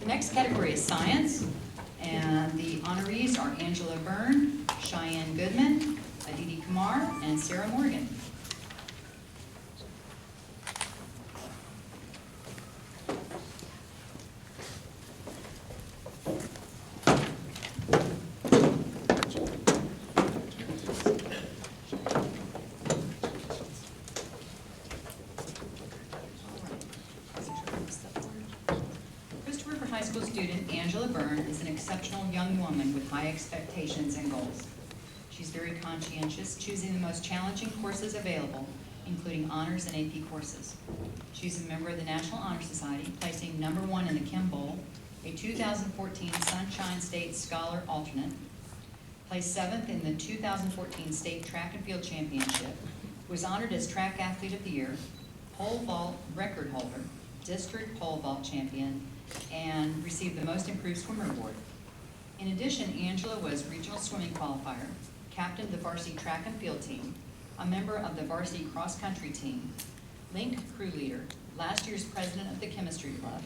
next category is science, and the honorees are Angela Byrne, Cheyenne Goodman, Aditi Kumar, and Sarah Morgan. High school student Angela Byrne is an exceptional young woman with high expectations and goals. She's very conscientious, choosing the most challenging courses available, including honors and AP courses. She's a member of the National Honor Society, placing #1 in the Kim Bowl, a 2014 Sunshine State Scholar alternate, placed 7th in the 2014 State Track and Field Championship, was honored as Track Athlete of the Year, pole vault record holder, district pole vault champion, and received the Most Improved Swimmer Award. In addition, Angela was regional swimming qualifier, captained the varsity track and field team, a member of the varsity cross-country team, Link crew leader, last year's president of the Chemistry Club,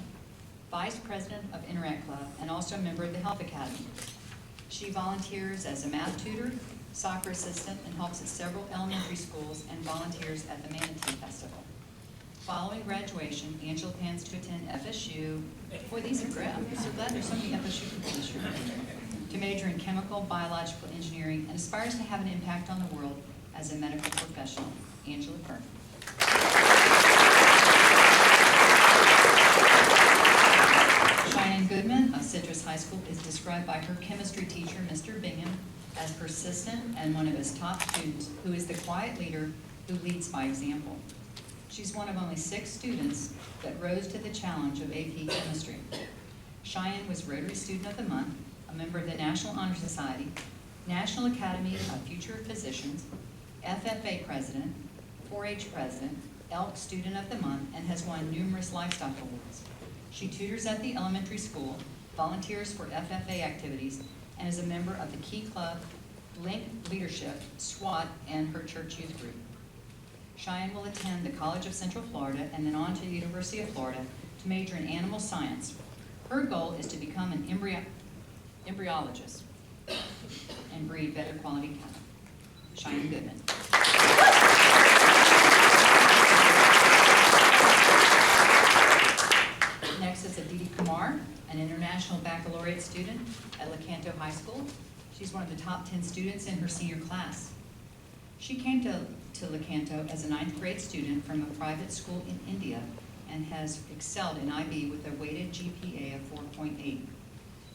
vice president of Interact Club, and also a member of the Health Academy. She volunteers as a math tutor, soccer assistant, and helps at several elementary schools and volunteers at the Manatee Festival. Following graduation, Angela plans to attend FSU. Boy, these are great. I'm so glad there's so many FSU people this year. To major in chemical, biological engineering, and aspires to have an impact on the world as a medical professional. Angela Byrne. Cheyenne Goodman of Citrus High School is described by her chemistry teacher, Mr. Bingham, as persistent and one of his top students, who is the quiet leader who leads by example. She's one of only 6 students that rose to the challenge of AP Chemistry. Cheyenne was Rotary Student of the Month, a member of the National Honor Society, National Academy of Future Physicians, FFA President, 4-H President, ELK Student of the Month, and has won numerous livestock awards. She tutors at the elementary school, volunteers for FFA activities, and is a member of the Key Club, Link Leadership, SWAT, and her church youth group. Cheyenne will attend the College of Central Florida and then on to the University of Florida to major in animal science. Her goal is to become an embryologist and breed better quality cattle. Cheyenne Goodman. Next is Aditi Kumar, an international baccalaureate student at Lecanto High School. She's one of the top 10 students in her senior class. She came to Lecanto as a 9th grade student from a private school in India and has excelled in IB with a weighted GPA of 4.8.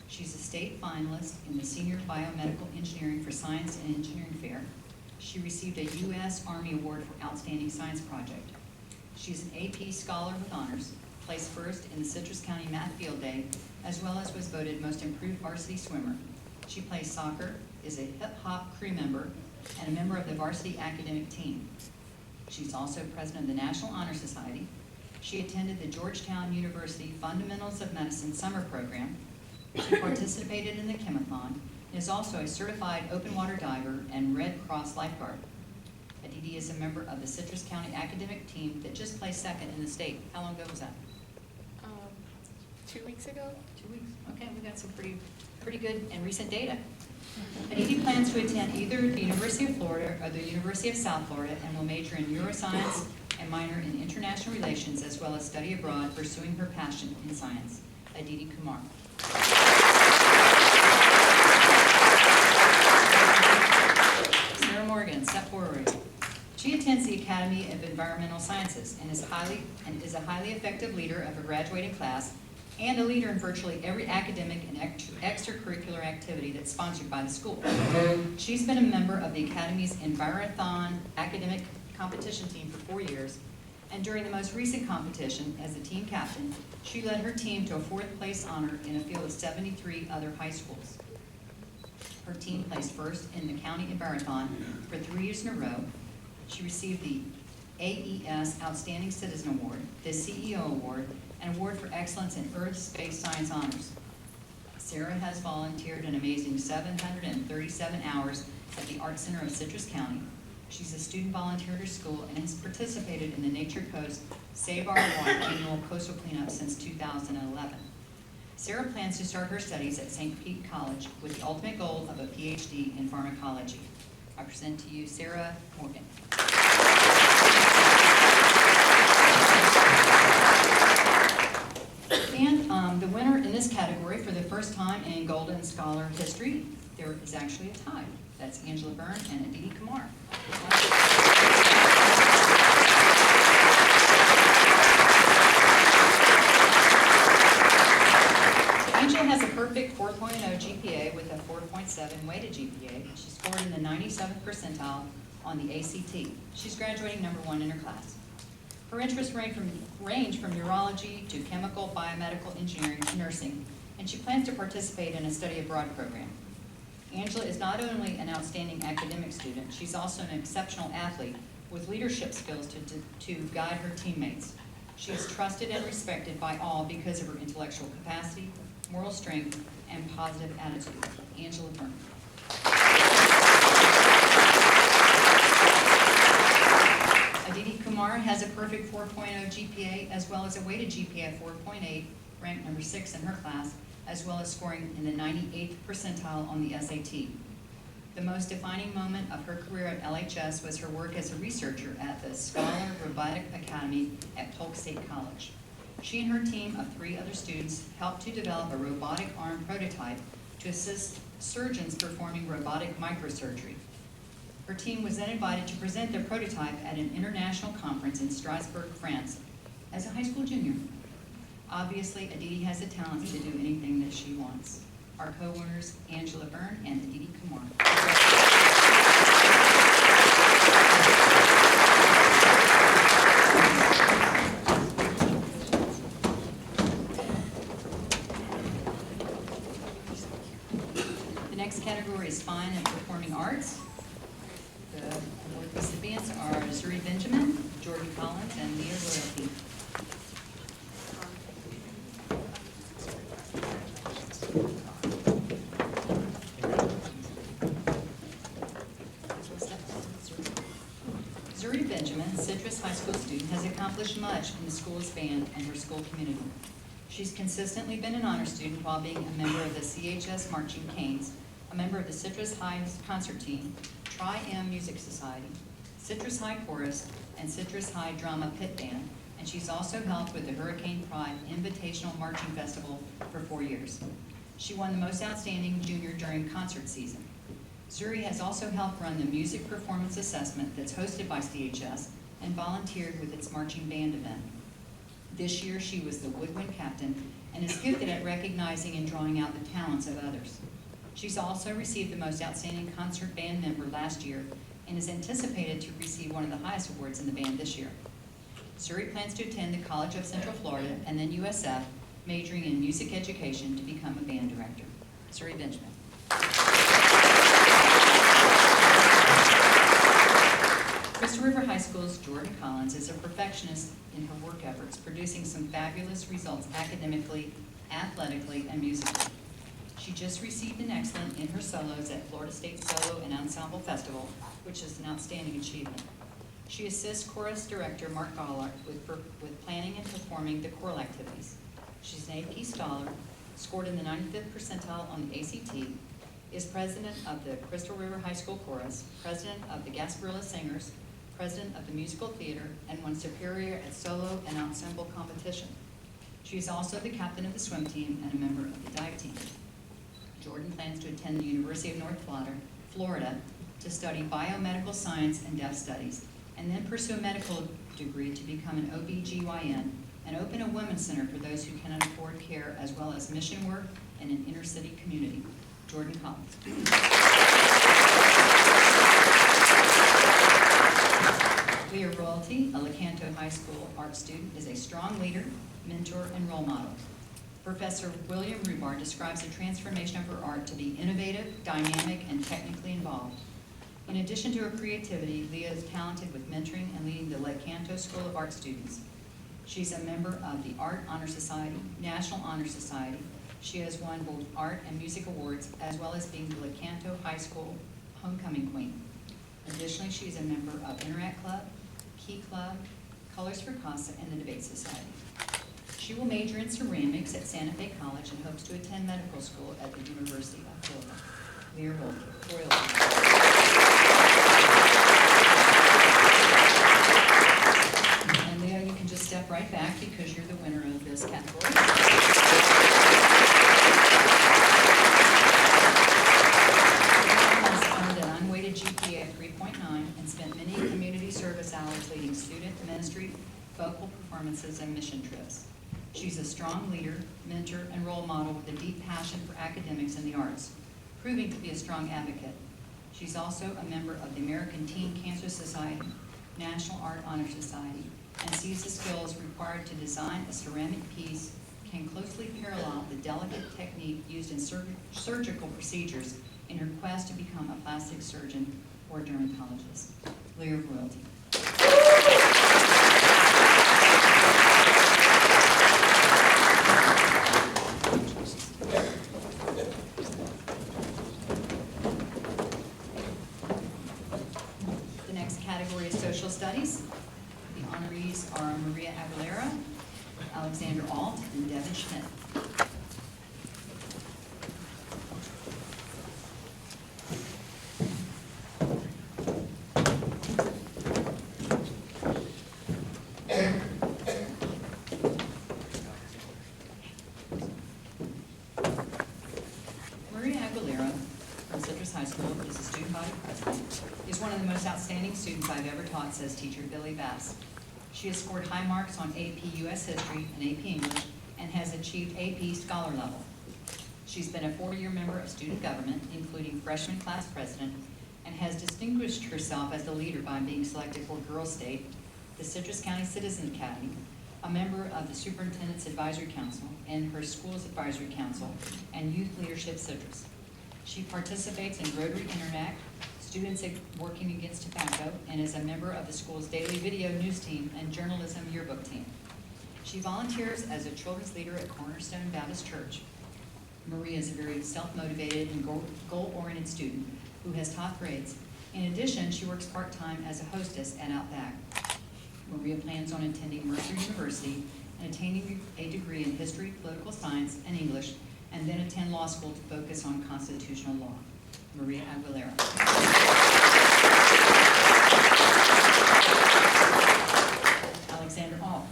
She's a state finalist in the Senior Biomedical Engineering for Science and Engineering Fair. She received a U.S. Army Award for Outstanding Science Project. She's an AP Scholar with honors, placed first in the Citrus County Math Field Day, as well as was voted Most Improved Varsity Swimmer. She plays soccer, is a hip-hop crew member, and a member of the varsity academic team. She's also president of the National Honor Society. She attended the Georgetown University Fundamentals of Medicine summer program. She participated in the Chemathon and is also a certified open water diver and Red Cross lifeguard. Aditi is a member of the Citrus County academic team that just placed 2nd in the state. How long ago was that? 2 weeks ago. 2 weeks. Okay, we got some pretty good and recent data. Aditi plans to attend either the University of Florida or the University of South Florida and will major in neuroscience and minor in international relations, as well as study abroad, pursuing her passion in science. Aditi Kumar. Sarah Morgan, step forward. She attends the Academy of Environmental Sciences and is a highly effective leader of a graduating class and a leader in virtually every academic and extracurricular activity that's sponsored by the school. She's been a member of the Academy's Envirothon academic competition team for 4 years, and during the most recent competition, as the team captain, she led her team to a 4th place honor in a field of 73 other high schools. Her team placed first in the County Envirothon for 3 years in a row. She received the AES Outstanding Citizen Award, the CEO Award, and Award for Excellence in Earth Space Science Honors. Sarah has volunteered an amazing 737 hours at the Art Center of Citrus County. She's a student volunteer at her school and has participated in the Nature Coast Save Our Water annual coastal cleanup since 2011. Sarah plans to start her studies at St. Pete College with the ultimate goal of a PhD in pharmacology. I present to you Sarah Morgan. And the winner in this category for the first time in Golden Scholar history, there is actually a tie. That's Angela Byrne and Aditi Kumar. Angela has a perfect 4.0 GPA with a 4.7 weighted GPA. She scored in the 97th percentile on the ACT. She's graduating #1 in her class. Her interests range from neurology to chemical, biomedical engineering to nursing, and she plans to participate in a study abroad program. Angela is not only an outstanding academic student, she's also an exceptional athlete with leadership skills to guide her teammates. She is trusted and respected by all because of her intellectual capacity, moral strength, and positive attitude. Angela Byrne. Aditi Kumar has a perfect 4.0 GPA as well as a weighted GPA of 4.8, ranked #6 in her class, as well as scoring in the 98th percentile on the SAT. The most defining moment of her career at LHS was her work as a researcher at the Scholar Robotic Academy at Polk State College. She and her team of 3 other students helped to develop a robotic arm prototype to assist surgeons performing robotic microsurgery. Her team was then invited to present their prototype at an international conference in Strasbourg, France, as a high school junior. Obviously, Aditi has the talent to do anything that she wants. Our co-winners, Angela Byrne and Aditi Kumar. The next category is Fine and Performing Arts. The award recipients are Zuri Benjamin, Jordan Collins, and Leah Royalty. Zuri Benjamin, Citrus High School student, has accomplished much in the school's band and her school community. She's consistently been an honor student while being a member of the CHS Marching Canes, a member of the Citrus High concert team, Tri-M Music Society, Citrus High Chorus, and Citrus High Drama Pit Band, and she's also helped with the Hurricane Pride Invitational Marching Festival for 4 years. She won the Most Outstanding Junior during concert season. Zuri has also helped run the music performance assessment that's hosted by CHS and volunteered with its marching band event. This year, she was the woodwind captain and is gifted at recognizing and drawing out the talents of others. She's also received the Most Outstanding Concert Band Member last year and is anticipated to receive one of the highest awards in the band this year. Zuri plans to attend the College of Central Florida and then USF, majoring in music education to become a band director. Zuri Benjamin. Crystal River High School's Jordan Collins is a perfectionist in her work efforts, producing some fabulous results academically, athletically, and musically. She just received an excellent in her solos at Florida State Solo and Ensemble Festival, which is an outstanding achievement. She assists chorus director Mark Gollard with planning and performing the choral activities. She's an AP scholar, scored in the 95th percentile on the ACT, is president of the Crystal River High School Chorus, president of the Gasparilla Singers, president of the Musical Theater, and won Superior at Solo and Ensemble competition. She is also the captain of the swim team and a member of the dive team. Jordan plans to attend the University of North Florida to study biomedical science and deaf studies, and then pursue a medical degree to become an OB/GYN and open a women's center for those who cannot afford care, as well as mission work in an inner city community. Jordan Collins. Leah Royalty, a Lecanto High School art student, is a strong leader, mentor, and role model. Professor William Rubar describes the transformation of her art to be innovative, dynamic, and technically involved. In addition to her creativity, Leah is talented with mentoring and leading the Lecanto School of Art students. She's a member of the Art Honor Society, National Honor Society. She has won both art and music awards, as well as being the Lecanto High School Homecoming Queen. Additionally, she is a member of Interact Club, Key Club, Colors for CASA, and the Debate Society. She will major in ceramics at Santa Fe College and hopes to attend medical school at the University of Florida. Leah Royalty. And Leah, you can just step right back because you're the winner of this category. Has earned an unweighted GPA of 3.9 and spent many community service hours leading student ministry, vocal performances, and mission trips. She's a strong leader, mentor, and role model with a deep passion for academics and the arts, proving to be a strong advocate. She's also a member of the American Teen Cancer Society, National Art Honor Society, and sees the skills required to design a ceramic piece can closely parallel the delicate technique used in surgical procedures in her quest to become a plastic surgeon or dermatologist. Leah Royalty. The next category is social studies. The honorees are Maria Aguilera, Alexander Alt, and Devin Schmidt. Maria Aguilera from Citrus High School is a student body president. Is one of the most outstanding students I've ever taught, says teacher Billy Bass. She has scored high marks on AP US History and AP English and has achieved AP Scholar level. She's been a 4-year member of student government, including freshman class president, and has distinguished herself as the leader by being selected for Girls State, the Citrus County Citizen Academy, a member of the Superintendent's Advisory Council and her school's advisory council, and Youth Leadership Citrus. She participates in Rotary Interact, Students Working Against Tobacco, and is a member of the school's daily video news team and journalism yearbook team. She volunteers as a children's leader at Cornerstone Baptist Church. Maria is a very self-motivated and goal-oriented student who has top grades. In addition, she works part-time as a hostess at Outback. Maria plans on attending Mercer University and attaining a degree in history, political science, and English, and then attend law school to focus on constitutional law. Maria Aguilera. Alexander Alt.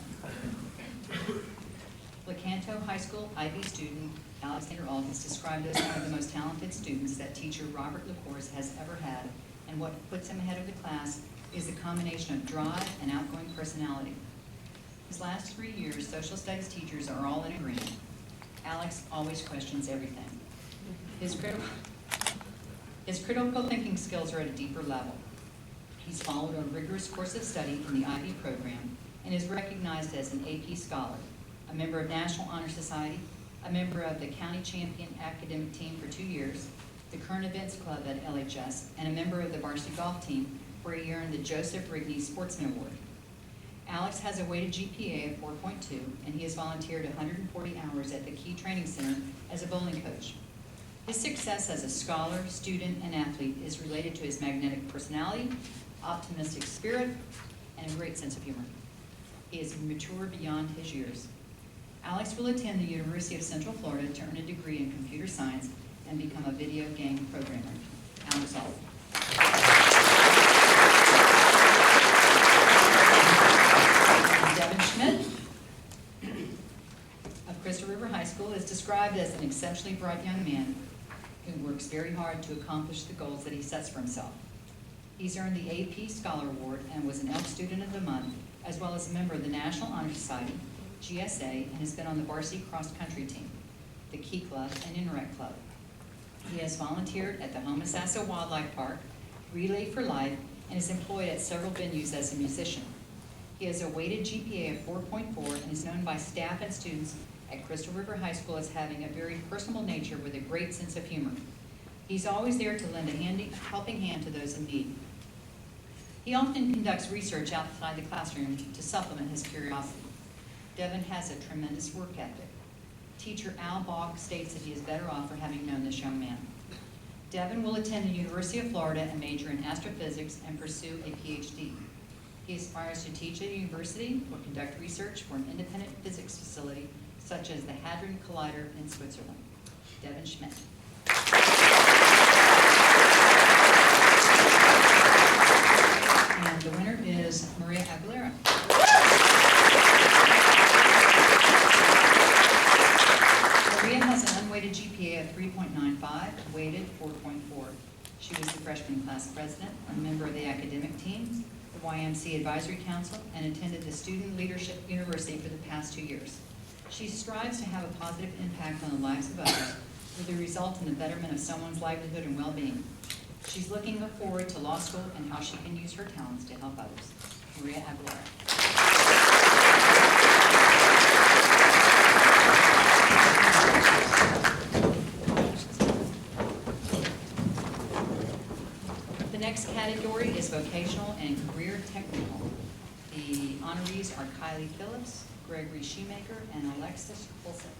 Lecanto High School IB student Alexander Alt is described as one of the most talented students that teacher Robert LaCourse has ever had, and what puts him ahead of the class is the combination of drive and outgoing personality. His last 3 years, social studies teachers are all in agreement. Alex always questions everything. His critical thinking skills are at a deeper level. He's followed a rigorous course of study in the IB program and is recognized as an AP Scholar, a member of National Honor Society, a member of the County Champion Academic Team for 2 years, the Current Events Club at LHS, and a member of the varsity golf team where he earned the Joseph Rigney Sportsman Award. Alex has a weighted GPA of 4.2, and he has volunteered 140 hours at the Key Training Center as a bowling coach. His success as a scholar, student, and athlete is related to his magnetic personality, optimistic spirit, and a great sense of humor. He is mature beyond his years. Alex will attend the University of Central Florida to earn a degree in computer science and become a video game programmer. Alex Alt. Devin Schmidt of Crystal River High School is described as an exceptionally bright young man who works very hard to accomplish the goals that he sets for himself. He's earned the AP Scholar Award and was an ELK Student of the Month, as well as a member of the National Honor Society, GSA, and has been on the varsity cross-country team, the Key Club, and Interact Club. He has volunteered at the Homosassa Wildlife Park, Relay for Life, and is employed at several venues as a musician. He has a weighted GPA of 4.4 and is known by staff and students at Crystal River High School as having a very personable nature with a great sense of humor. He's always there to lend a helping hand to those in need. He often conducts research outside the classroom to supplement his curiosity. Devin has a tremendous work ethic. Teacher Al Bogg states that he is better off for having known this young man. Devin will attend the University of Florida and major in astrophysics and pursue a PhD. He aspires to teach at a university or conduct research for an independent physics facility such as the Hadron Collider in Switzerland. Devin Schmidt. And the winner is Maria Aguilera. Maria has an unweighted GPA of 3.95, weighted 4.4. She was the freshman class president, a member of the academic team, the YMC Advisory Council, and attended the Student Leadership University for the past 2 years. She strives to have a positive impact on the lives of others, with the result in the betterment of someone's livelihood and well-being. She's looking forward to law school and how she can use her talents to help others. Maria Aguilera. The next category is vocational and career technical. The honorees are Kylie Phillips, Gregory Shoemaker, and Alexis Olsen.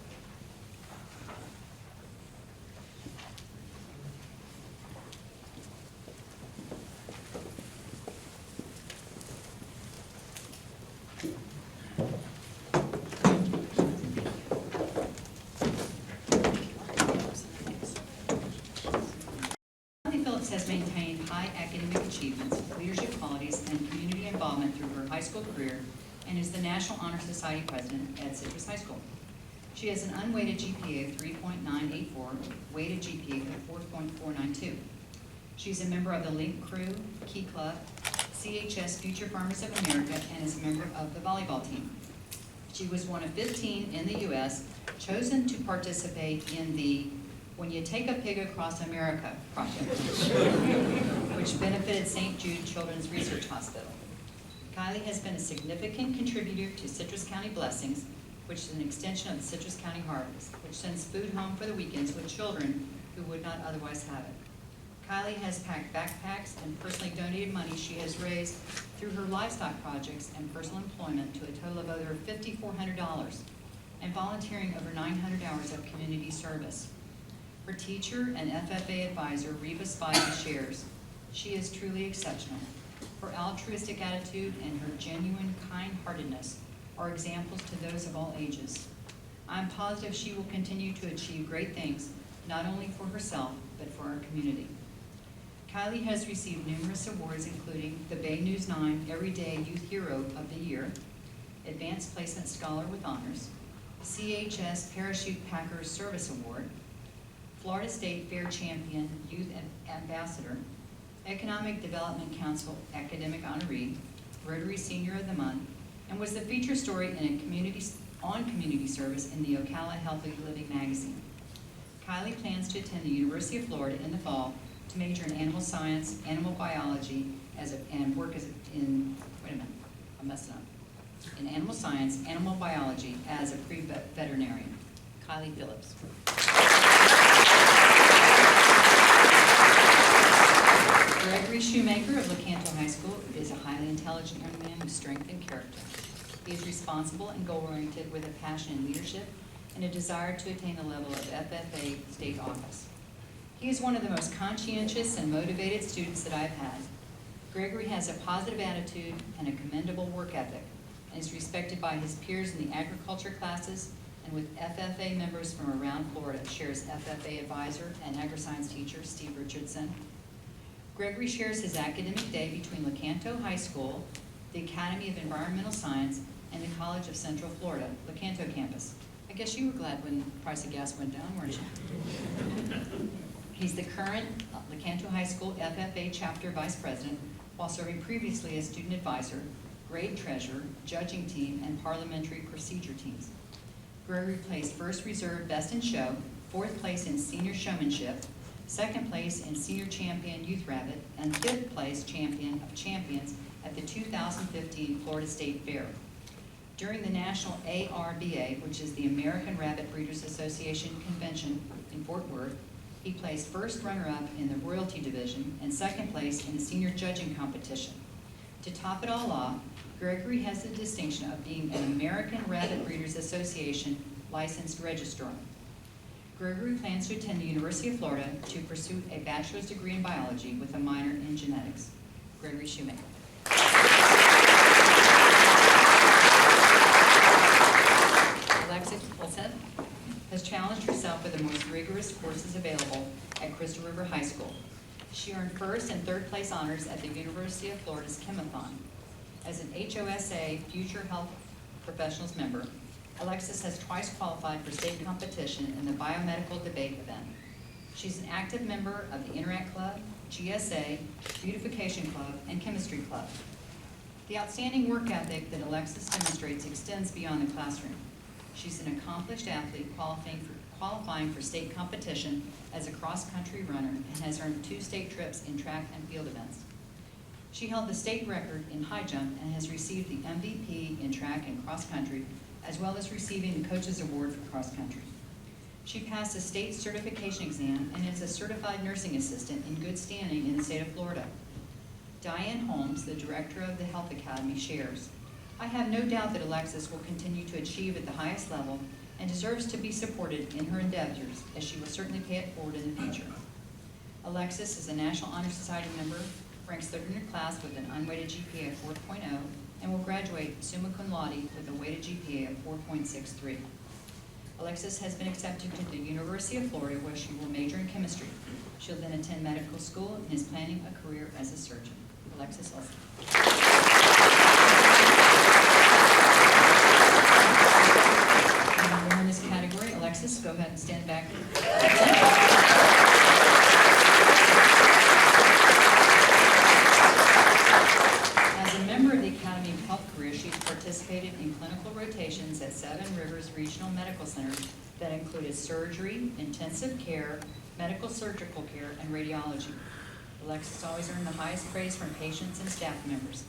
Kylie Phillips has maintained high academic achievements, leadership qualities, and community involvement through her high school career and is the National Honor Society president at Citrus High School. She has an unweighted GPA of 3.984, weighted GPA of 4.492. She's a member of the Link Crew, Key Club, CHS Future Farmers of America, and is a member of the volleyball team. She was one of 15 in the U.S. chosen to participate in the When You Take a Pig Across America project, which benefited St. Jude Children's Research Hospital. Kylie has been a significant contributor to Citrus County Blessings, which is an extension of the Citrus County Harvest, which sends food home for the weekends with children who would not otherwise have it. Kylie has packed backpacks and personally donated money she has raised through her livestock projects and personal employment to a total of over $5,400 and volunteering over 900 hours of community service. Her teacher and FFA advisor, Reva Spivey, shares, "She is truly exceptional. Her altruistic attitude and her genuine kind-heartedness are examples to those of all ages. I'm positive she will continue to achieve great things, not only for herself, but for our community." Kylie has received numerous awards, including the Bay News 9 Everyday Youth Hero of the Year, Advanced Placement Scholar with Honors, CHS Parachute Packers Service Award, Florida State Fair Champion Youth Ambassador, Economic Development Council Academic Honoree, Rotary Senior of the Month, and was the feature story in a community service in the Ocala Healthy Living magazine. Kylie plans to attend the University of Florida in the fall to major in animal science, animal biology, and work in animal science, animal biology as a pre-veterinarian. Kylie Phillips. Gregory Shoemaker of Lecanto High School is a highly intelligent young man with strength and character. He is responsible and goal-oriented with a passion in leadership and a desire to attain the level of FFA state office. He is one of the most conscientious and motivated students that I've had. Gregory has a positive attitude and a commendable work ethic and is respected by his peers in the agriculture classes and with FFA members from around Florida, shares FFA advisor and agri-science teacher Steve Richardson. Gregory shares his academic day between Lecanto High School, the Academy of Environmental Science, and the College of Central Florida, Lecanto campus. I guess you were glad when the price of gas went down, weren't you? He's the current Lecanto High School FFA chapter vice president, while serving previously as student advisor, grade treasurer, judging team, and parliamentary procedure teams. Gregory placed first reserve best in show, fourth place in senior showmanship, second place in senior champion youth rabbit, and fifth place champion of champions at the 2015 Florida State Fair. During the National ARBA, which is the American Rabbit Breeders Association Convention in Fort Worth, he placed first runner-up in the royalty division and second place in the senior judging competition. To top it all off, Gregory has the distinction of being an American Rabbit Breeders Association licensed registrar. Gregory plans to attend the University of Florida to pursue a bachelor's degree in biology with a minor in genetics. Gregory Shoemaker. has challenged herself with the most rigorous courses available at Crystal River High School. She earned first and third place honors at the University of Florida's Chemothon. As an HOSA Future Health Professionals member, Alexis has twice qualified for state competition in the biomedical debate event. She's an active member of the Interact Club, GSA, Beautification Club, and Chemistry Club. The outstanding work ethic that Alexis demonstrates extends beyond the classroom. She's an accomplished athlete qualifying for state competition as a cross-country runner and has earned 2 state trips in track and field events. She held the state record in high jump and has received the MVP in track and cross-country, as well as receiving the Coach's Award for cross-country. She passed a state certification exam and is a certified nursing assistant in good standing in the state of Florida. Diane Holmes, the director of the Health Academy, shares, "I have no doubt that Alexis will continue to achieve at the highest level and deserves to be supported in her endeavors, as she will certainly pay it forward in the future." Alexis is a National Honor Society member, ranks third in her class with an unweighted GPA of 4.0, and will graduate summa cum laude with a weighted GPA of 4.63. Alexis has been accepted to the University of Florida, where she will major in chemistry. She'll then attend medical school and is planning a career as a surgeon. Alexis Olson. In this category, Alexis, go ahead and stand back. As a member of the Academy of Health Career, she's participated in clinical rotations at 7 Rivers Regional Medical Centers that included surgery, intensive care, medical surgical care, and radiology. Alexis always earned the highest praise from patients and staff members.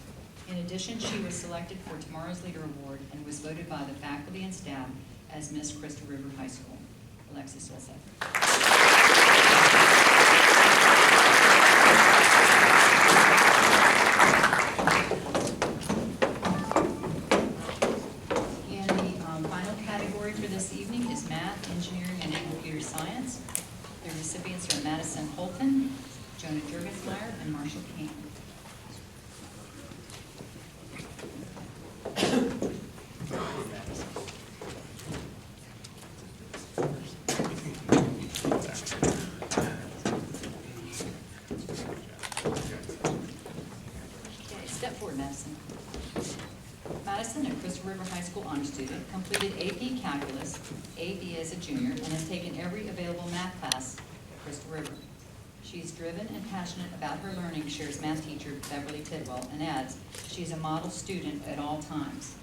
In addition, she was selected for Tomorrow's Leader Award and was voted by the faculty and staff as Miss Crystal River High School. Alexis Olson. And the final category for this evening is Math, Engineering, and Computer Science. The recipients are Madison Holton, Jonah Jurgensmeyer, and Marshall King. Step forward, Madison. Madison, a Crystal River High School honor student, completed AP Calculus, AB as a junior, and has taken every available math class at Crystal River. She is driven and passionate about her learning, shares math teacher Beverly Tidwell, and adds, she is a model student at all times.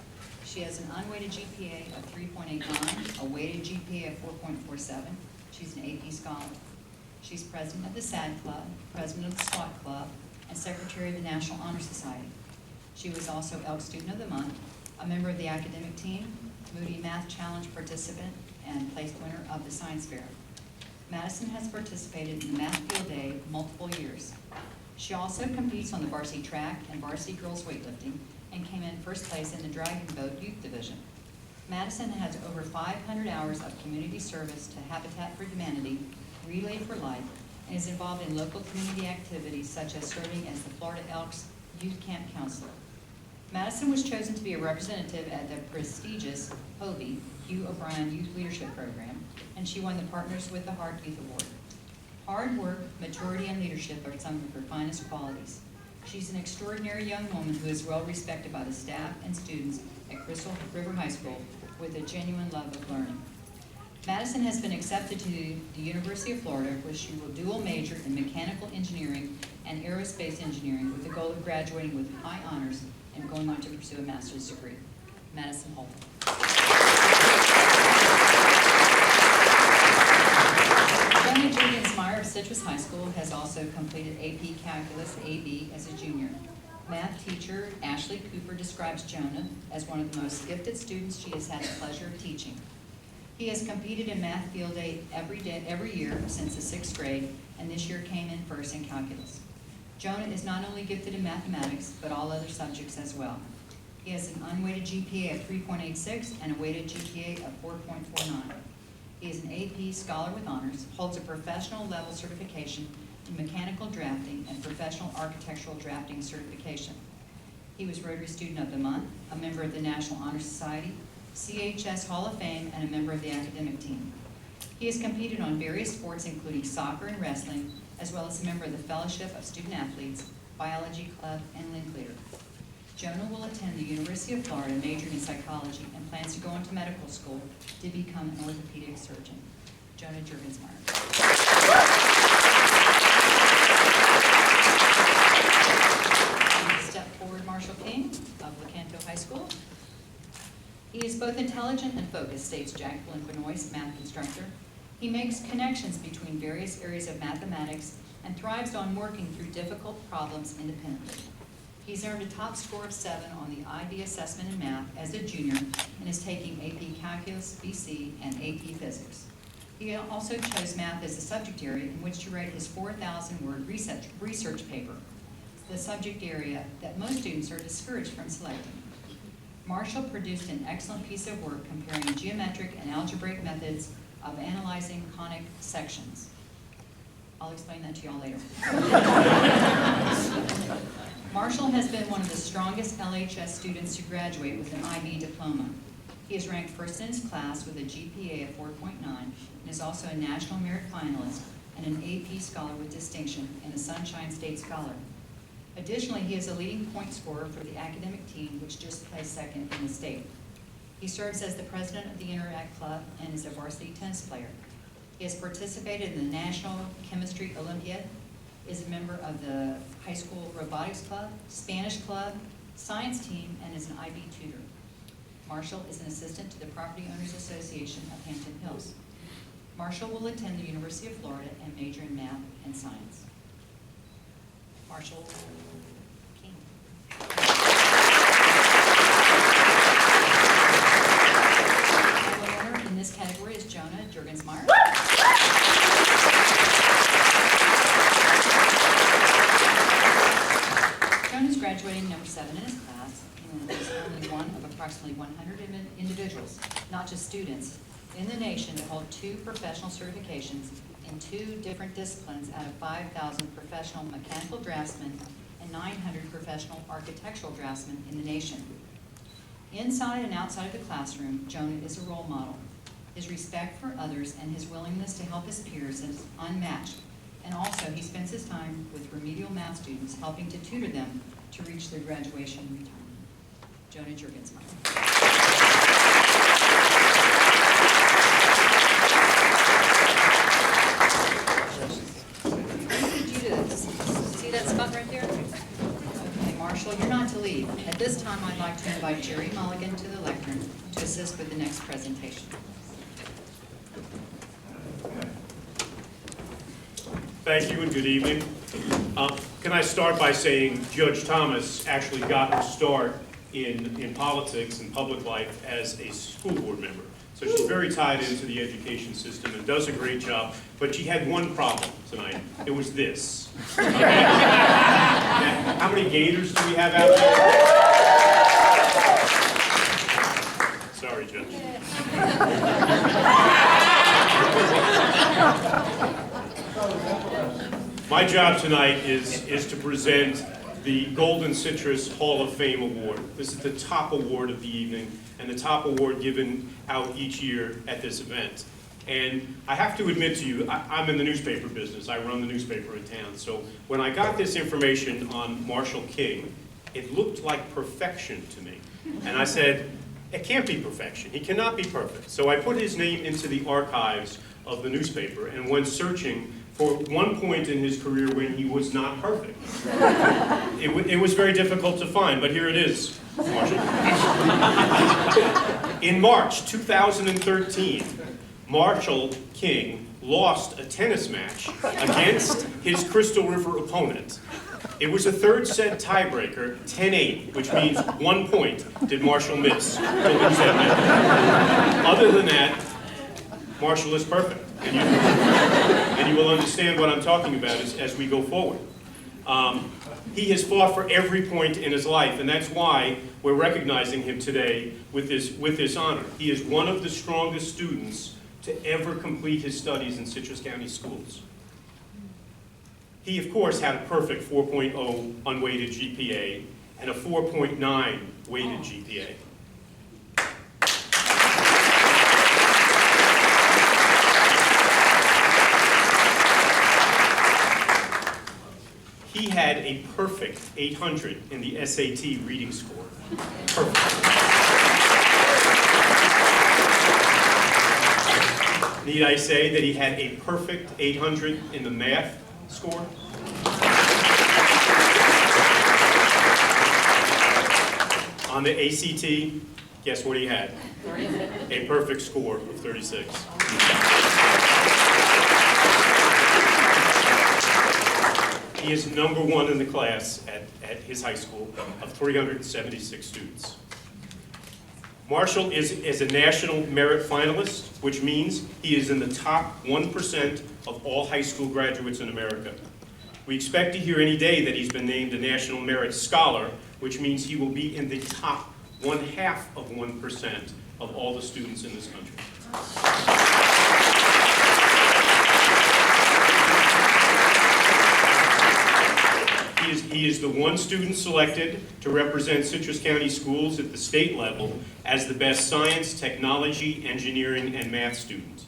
She has an unweighted GPA of 3.89, a weighted GPA of 4.47. She's an AP scholar. She's president of the SAD Club, president of the SWAT Club, and secretary of the National Honor Society. She was also Elk Student of the Month, a member of the academic team, Moody Math Challenge participant, and placed winner of the Science Fair. Madison has participated in the Math Field Day multiple years. She also competes on the varsity track and varsity girls weightlifting and came in first place in the Dragon Boat Youth Division. Madison has over 500 hours of community service to Habitat for Humanity, Relay for Life, and is involved in local community activities such as serving as the Florida Elks Youth Camp Counselor. Madison was chosen to be a representative at the prestigious HOBY, Hugh O'Brien Youth Leadership Program, and she won the Partners with the Heart Youth Award. Hard work, maturity, and leadership are some of her finest qualities. She's an extraordinary young woman who is well respected by the staff and students at Crystal River High School with a genuine love of learning. Madison has been accepted to the University of Florida, where she will dual major in mechanical engineering and aerospace engineering with the goal of graduating with high honors and going on to pursue a master's degree. Madison Holton. Jonah Jurgensmeyer of Citrus High School has also completed AP Calculus AB as a junior. Math teacher Ashley Cooper describes Jonah as one of the most gifted students she has had the pleasure of teaching. He has competed in Math Field Day every year since the 6th grade, and this year came in first in calculus. Jonah is not only gifted in mathematics, but all other subjects as well. He has an unweighted GPA of 3.86 and a weighted GPA of 4.49. He is an AP Scholar with Honors, holds a professional level certification in mechanical drafting and professional architectural drafting certification. He was Rotary Student of the Month, a member of the National Honor Society, CHS Hall of Fame, and a member of the academic team. He has competed on various sports including soccer and wrestling, as well as a member of the Fellowship of Student Athletes, Biology Club, and Linklater. Jonah will attend the University of Florida, majoring in psychology, and plans to go into medical school to become an orthopedic surgeon. Jonah Jurgensmeyer. Step forward, Marshall King of Lecanto High School. He is both intelligent and focused, states Jack Blinquenoy's math instructor. He makes connections between various areas of mathematics and thrives on working through difficult problems independently. He's earned a top score of 7 on the IB assessment in math as a junior and is taking AP Calculus, BC, and AP Physics. He also chose math as a subject area in which to write his 4,000-word research paper, the subject area that most students are discouraged from selecting. Marshall produced an excellent piece of work comparing geometric and algebraic methods of analyzing conic sections. I'll explain that to y'all later. Marshall has been one of the strongest LHS students to graduate with an IB diploma. He is ranked first in his class with a GPA of 4.9 and is also a National Merit Finalist and an AP Scholar with distinction and a Sunshine State Scholar. Additionally, he is a leading point scorer for the academic team, which just placed second in the state. He serves as the president of the Interact Club and is a varsity tennis player. He has participated in the National Chemistry Olympiad, is a member of the High School Robotics Club, Spanish Club, Science Team, and is an IB tutor. Marshall is an assistant to the Property Owners Association of Hampton Hills. Marshall will attend the University of Florida and major in math and science. Marshall King. The winner in this category is Jonah Jurgensmeyer. Jonah's graduating number 7 in his class, and is only one of approximately 100 individuals, not just students, in the nation to hold 2 professional certifications in 2 different disciplines out of 5,000 professional mechanical draftsmen and 900 professional architectural draftsmen in the nation. Inside and outside of the classroom, Jonah is a role model. His respect for others and his willingness to help his peers is unmatched. And also, he spends his time with remedial math students, helping to tutor them to reach their graduation and retirement. Jonah Jurgensmeyer. See that spot right there? Okay, Marshall, you're not to leave. At this time, I'd like to invite Jerry Mulligan to the lectern to assist with the next presentation. Thank you and good evening. Can I start by saying Judge Thomas actually got her start in politics and public life as a school board member. So she's very tied into the education system and does a great job, but she had one problem tonight. It was this. Okay? How many gators do we have out there? Sorry, Judge. My job tonight is to present the Golden Citrus Hall of Fame Award. This is the top award of the evening and the top award given out each year at this event. And I have to admit to you, I'm in the newspaper business. I run the newspaper in town. So when I got this information on Marshall King, it looked like perfection to me. And I said, it can't be perfection. He cannot be perfect. So I put his name into the archives of the newspaper and went searching for one point in his career when he was not perfect. It was very difficult to find, but here it is, Marshall. In March 2013, Marshall King lost a tennis match against his Crystal River opponent. It was a third set tiebreaker, 10-8, which means 1 point did Marshall miss to lose that match. Other than that, Marshall is perfect. And you will understand what I'm talking about as we go forward. He has fought for every point in his life, and that's why we're recognizing him today with this honor. He is one of the strongest students to ever complete his studies in Citrus County schools. He, of course, had a perfect 4.0 unweighted GPA and a 4.9 weighted GPA. had a perfect 800 in the SAT reading score. Perfect. Need I say that he had a perfect 800 in the math score? On the ACT, guess what he had? A perfect score of 36. He is #1 in the class at his high school of 376 students. Marshall is a national merit finalist, which means he is in the top 1% of all high school graduates in America. We expect to hear any day that he's been named a National Merit Scholar, which means he will be in the top 0.5% of all the students in this country. He is the one student selected to represent Citrus County Schools at the state level as the best science, technology, engineering, and math student.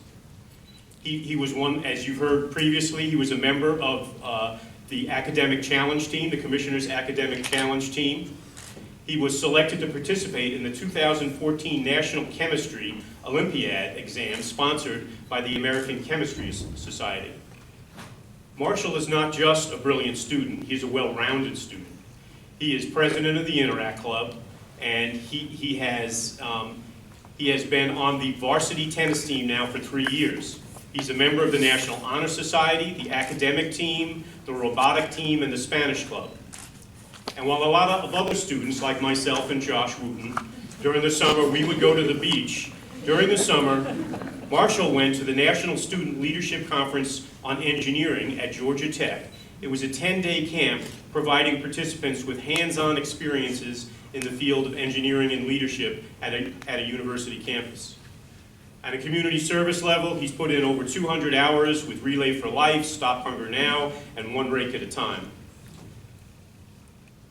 He was one, as you've heard previously, he was a member of the Academic Challenge Team, the Commissioner's Academic Challenge Team. He was selected to participate in the 2014 National Chemistry Olympiad exam sponsored by the American Chemistry Society. Marshall is not just a brilliant student, he's a well-rounded student. He is president of the Interact Club, and he has been on the varsity tennis team now for 3 years. He's a member of the National Honor Society, the academic team, the robotic team, and the Spanish club. And while a lot of other students, like myself and Josh Wooten, during the summer we would go to the beach, during the summer, Marshall went to the National Student Leadership Conference on Engineering at Georgia Tech. It was a 10-day camp providing participants with hands-on experiences in the field of engineering and leadership at a university campus. At a community service level, he's put in over 200 hours with Relay for Life, Stop Hunger Now, and One Break at a Time.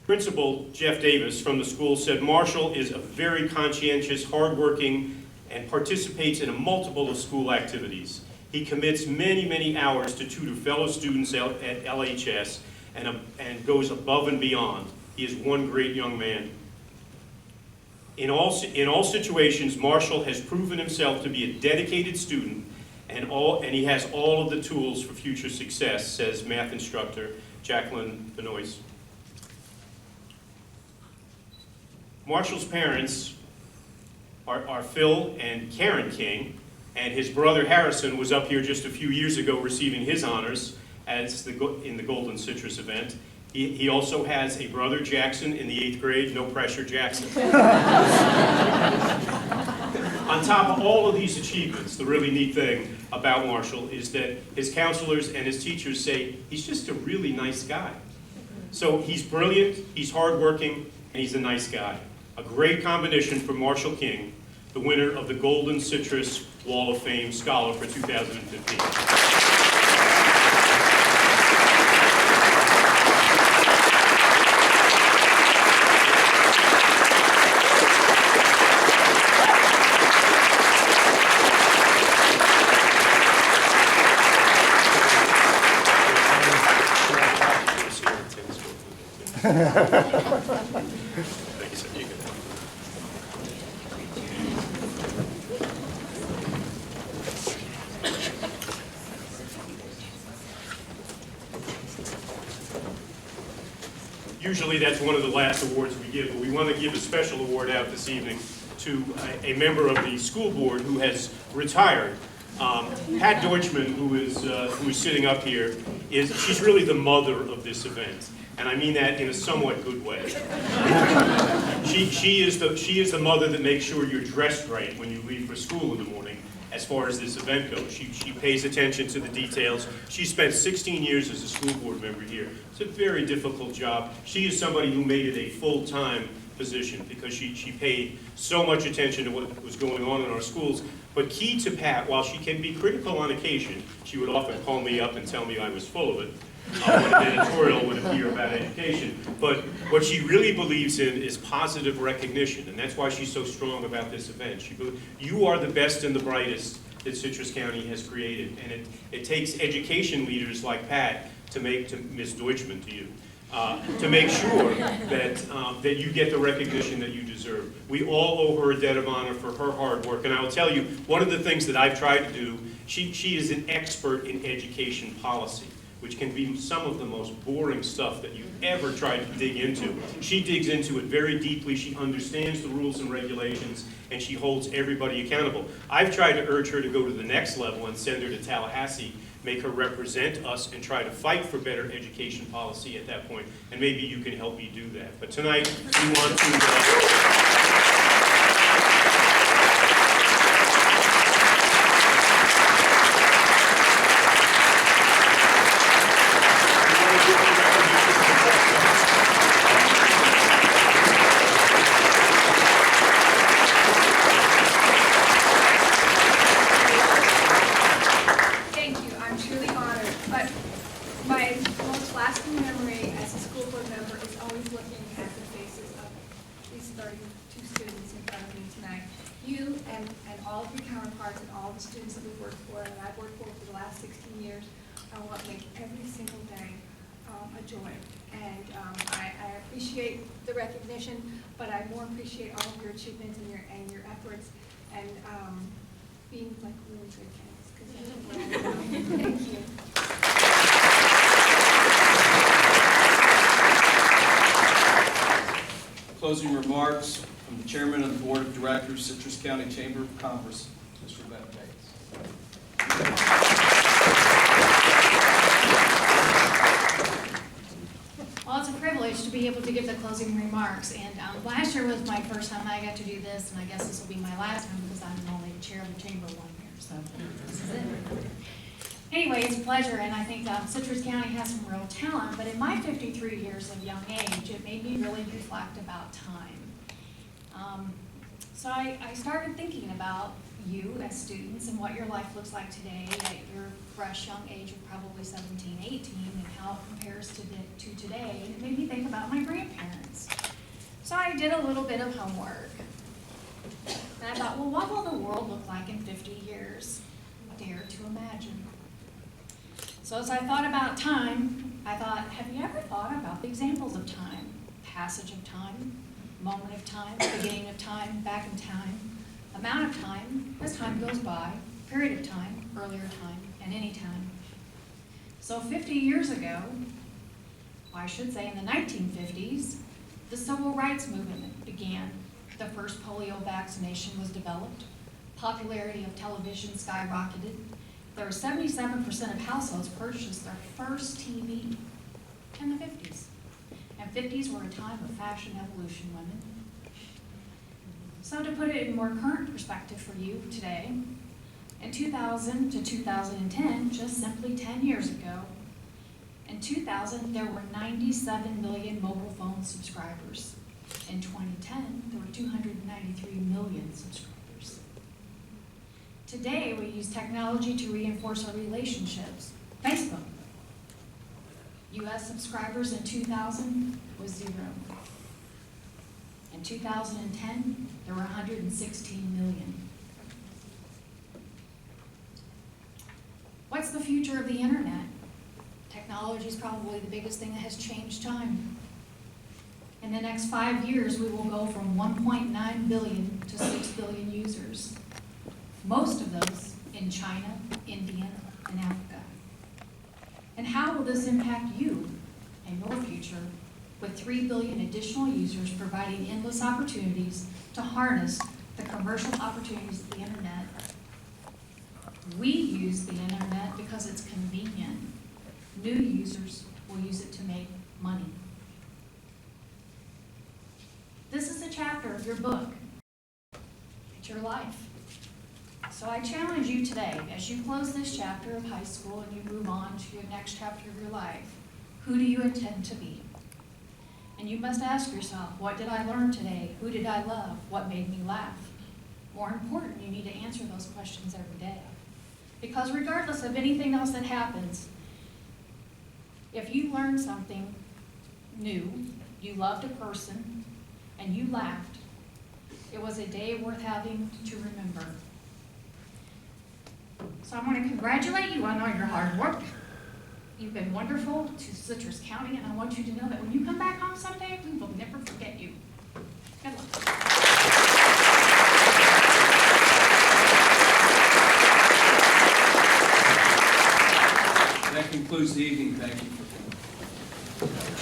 Principal Jeff Davis from the school said Marshall is a very conscientious, hardworking, and participates in a multiple of school activities. He commits many, many hours to tutor fellow students at LHS and goes above and beyond. He is one great young man. In all situations, Marshall has proven himself to be a dedicated student, and he has all of the tools for future success, says math instructor Jacqueline Benoist. Marshall's parents are Phil and Karen King, and his brother Harrison was up here just a few years ago receiving his honors in the Golden Citrus event. He also has a brother, Jackson, in the 8th grade. No pressure, Jackson. On top of all of these achievements, the really neat thing about Marshall is that his counselors and his teachers say he's just a really nice guy. So he's brilliant, he's hardworking, and he's a nice guy. A great combination for Marshall King, the winner of the Golden Citrus Wall of Fame Scholar for 2015. Thank you, sir. You can. Usually that's one of the last awards we give, but we want to give a special award out this evening to a member of the school board who has retired. Pat Deutschman, who is sitting up here, she's really the mother of this event. And I mean that in a somewhat good way. She is the mother that makes sure you're dressed right when you leave for school in the morning as far as this event goes. She pays attention to the details. She spent 16 years as a school board member here. It's a very difficult job. She is somebody who made it a full-time position because she paid so much attention to what was going on in our schools. But key to Pat, while she can be critical on occasion, she would often call me up and tell me I was full of it. When an editorial would appear about education. But what she really believes in is positive recognition, and that's why she's so strong about this event. You are the best and the brightest that Citrus County has created, and it takes education leaders like Pat to make Ms. Deutschman to you. to make sure that you get the recognition that you deserve. We all owe her a debt of honor for her hard work. And I will tell you, one of the things that I've tried to do, she is an expert in education policy, which can be some of the most boring stuff that you've ever tried to dig into. She digs into it very deeply. She understands the rules and regulations, and she holds everybody accountable. I've tried to urge her to go to the next level and send her to Tallahassee, make her represent us, and try to fight for better education policy at that point. And maybe you can help me do that. But tonight, we want to... Thank you, I'm truly honored, but my most lasting memory as a school board member is always looking at the faces of these 32 students in front of me tonight. You and all of your counterparts and all the students that we've worked for, and I've worked for the last 16 years, are what make every single day a joy. And I appreciate the recognition, but I more appreciate all of your achievements and your efforts, and being like really good kids, because that's what I know. Thank you. Closing remarks from the Chairman of the Board of Directors, Citrus County Chamber of Commerce, Mr. Bennett Bates. Well, it's a privilege to be able to give the closing remarks, and last year was my first time I got to do this, and I guess this will be my last time because I'm only the chair of the chamber 1 year, so this is it. Anyway, it's a pleasure, and I think Citrus County has some real talent, but in my 53 years of young age, it made me really reflect about time. So I started thinking about you as students and what your life looks like today at your fresh young age of probably 17, 18, and how it compares to today. And it made me think about my grandparents. So I did a little bit of homework. And I thought, well, what will the world look like in 50 years? Dare to imagine. So as I thought about time, I thought, have you ever thought about the examples of time? Passage of time, moment of time, beginning of time, back in time, amount of time, as time goes by, period of time, earlier time, and any time. So 50 years ago, well, I should say in the 1950s, the civil rights movement began. The first polio vaccination was developed. Popularity of television skyrocketed. There were 77% of households purchased their first TV in the 50s. And 50s were a time of fashion evolution, women. So to put it in more current perspective for you today, in 2000 to 2010, just simply 10 years ago, in 2000, there were 97 million mobile phone subscribers. In 2010, there were 293 million subscribers. Today, we use technology to reinforce our relationships. Facebook. US subscribers in 2000 was 0. In 2010, there were 116 million. What's the future of the internet? Technology is probably the biggest thing that has changed time. In the next 5 years, we will go from 1.9 billion to 6 billion users. Most of those in China, India, and Africa. And how will this impact you and your future with 3 billion additional users providing endless opportunities to harness the commercial opportunities of the internet? We use the internet because it's convenient. New users will use it to make money. This is a chapter of your book. It's your life. So I challenge you today, as you close this chapter of high school and you move on to your next chapter of your life, who do you intend to be? And you must ask yourself, what did I learn today? Who did I love? What made me laugh? More important, you need to answer those questions every day. Because regardless of anything else that happens, if you learned something new, you loved a person, and you laughed, it was a day worth having to remember. So I want to congratulate you on all your hard work. You've been wonderful to Citrus County, and I want you to know that when you come back home someday, we will never forget you. Good luck. That concludes the evening. Thank you for coming.